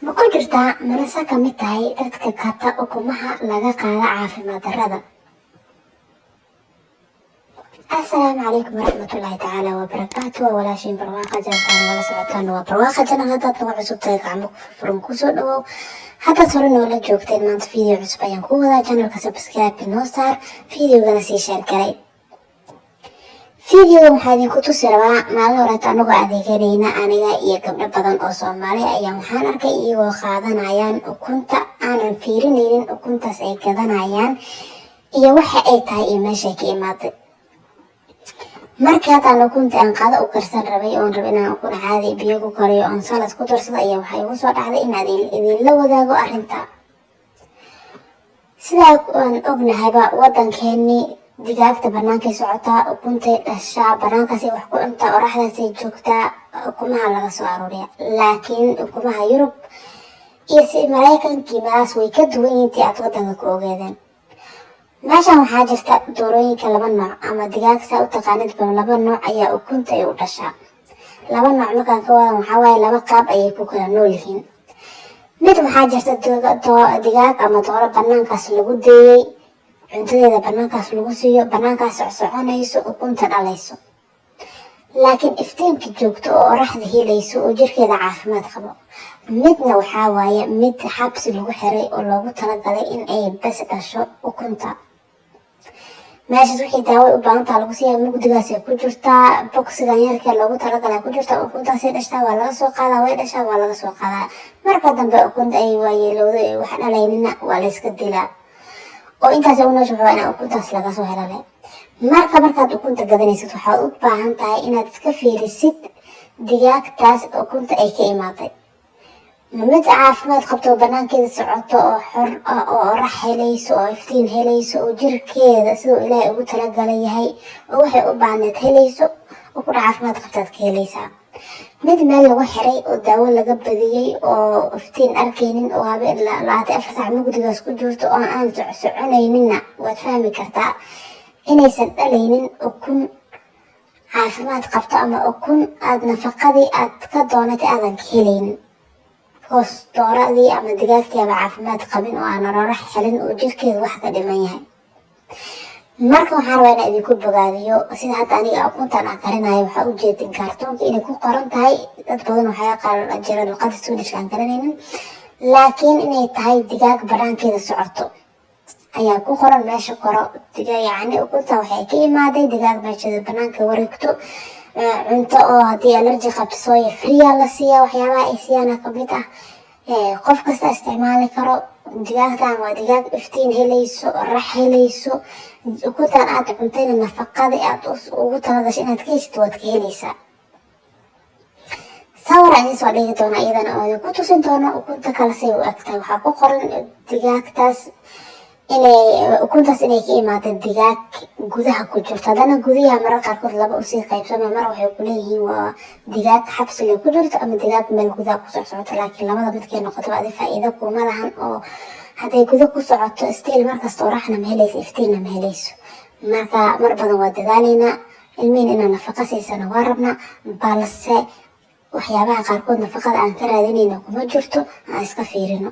Ma ku jirtaa marasa ka mid tahay dadka kata ukumaha laga qaada caafimaad darrada? Assalaamu calaykum waraxmatullaahi tacaala wabarakaatu. Waa walaashiin barwaaqo jantaan wala socotaan waa barwaaqo janal. haddaad nagu cusub tahay gacmo furan kusoo dhawow. haddaad hore noola joogteen maanta video cusub ayaan ku wadaa. janalka subscribe noo saar, videogana sii share garay. videoga waxaa idinku tusi rabaa maalin horeeta anagoo adeeganayna aniga iyo gabdho badan oo Soomaali ayaan waxaan arkay iyagoo qaadanayaan ukunta aanan fiirinaynin ukuntaas ay gadanayaan iyo waxa ay tahay iyo meeshay ka imaaday. markii haddaan ukunta aan qaado u karsan rabay oon rabay inaan ukun caadi biyo ku kariyo oon salad ku darsado ayaa waxaa igu soo dhacday inaad idinla wadaago arrinta. sidaa aan ognahayba waddankeennii digaagta bannaankay socotaa, ukuntay dhashaa, bannaankaasay wax ku cuntaa, oraxdaasay joogtaa, ukumaha laga soo aruuriya. laakiin ukumaha Yurub iyo si Maraykankii meelahaas way ka duwan yihiin tii aad waddanka ku ogeedeen. meeshan waxaa jirta doorooyinka laba nooc ama digaag saa u taqaanidba laba nooc ayaa ukunta ay u dhashaa. laba nooc markaan ka wadan waxaa waaye laba qaab ayay ku kala nool yihiin. mid waxaa jirta digaag ama dooro bannaankaas lagu deeyey, cuntadeeda bannaankaas lagu siiyo, bannaankaas socsoconayso, ukunta dhalayso, laakiin iftiinka joogto oo oraxda helayso oo jirkeeda caafimaad qabo. midna waxaa waaye mid xabsi lagu xiray oo loogu talagalay in ay bas dhasho ukunta. meeshaas wixii daawo u baahan tahay lagu siiyaa, mugdigaasay ku jirtaa, boksigan yarkee loogu talagalay ku jirtaa, ukuntaasay dhashtaa, waa laga soo qaadaa, way dhashaa, waa laga soo qaadaa. marka dambe ukunta ay waayeelowdo ee wax dhalaynina waa la iska dilaa oo intaas u noosha waxaa inaa ukuntaas laga soo helale. markaad ukunta gadanaysid waxaad u baahan tahay inaad iska fiirisid digaagtaas ukunta ay ka imaaday. mid caafimaad qabto oo bannaankeeda socoto oo xor ah oo orax helayso oo iftiin helayso oo jirkeeda siduu ilaahay ugu talagalay yahay oo waxay u baahneed helayso ukun caafimaad qabtaad ka helaysaa. mid meel lagu xiray oo daawo laga badiyey oo iftiin arkaynin oo habeen 24 saac mugdigaas ku jirto oo aan soconayninna waad fahmi kartaa inaysan dhalaynin ukun caafimaad qabto ama ukun aad nafaqadii aad ka doonatay aadan ka helaynin. hoos dooradii ama digaagtii ama caafimaad qabin oo aan orax helin oo jirkeedu wax ka dhiman yahay. marka waxaan rabaa inaan idinku bogaadiyo sida hadda aniga ukuntan aan karinayo waxaa u jeedin kaartoonka inay ku qoran tahay. dad badan waxaa qaar jira luqada Swedish aan garanaynin, laakiin inay tahay digaag bannaankeeda socoto ayaa ku qoran meesha koro. yacni ukunta waxay ka imaaday digaag meesheeda bannaanka wareegto. cunto oo haddii allergy qabto sooya friya la siiyaa, waxyaabaha ay siyaana ka mid ah. qof kasta isticmaali karo. digaagtan waa digaag iftiin helayso, orax helayso, ukuntan aad cuntayna nafaqadii aad ugu talagashay inaad ka heshid waad ka helaysaa. sawir aan soo dhigi doona iyadana oo ku tusin doona ukunta kale say u egtahay. waxaa ku qoran digaagtaas ukuntaas inay ka imaatay digaag gudaha ku jirto. haddana gudaha marar qaarkood laba usii qaybsama. mar waxay ku leeyihiin waa digaag xabsiga ku jirto ama digaag meel gudaha ku socoto, laakiin labada midkay noqoto adi faa'iido kuma lahan oo hadday guda ku socoto stiil markasta oraxna ma helayso, iftiinna ma helayso. marka mar badan waa dadaalaynaa ilmihiin inaan nafaqa siisana waa rabnaa, balse waxyaabaha qaarkood nafaqada aan ka raadinayna kuma jirto, aan iska fiirino.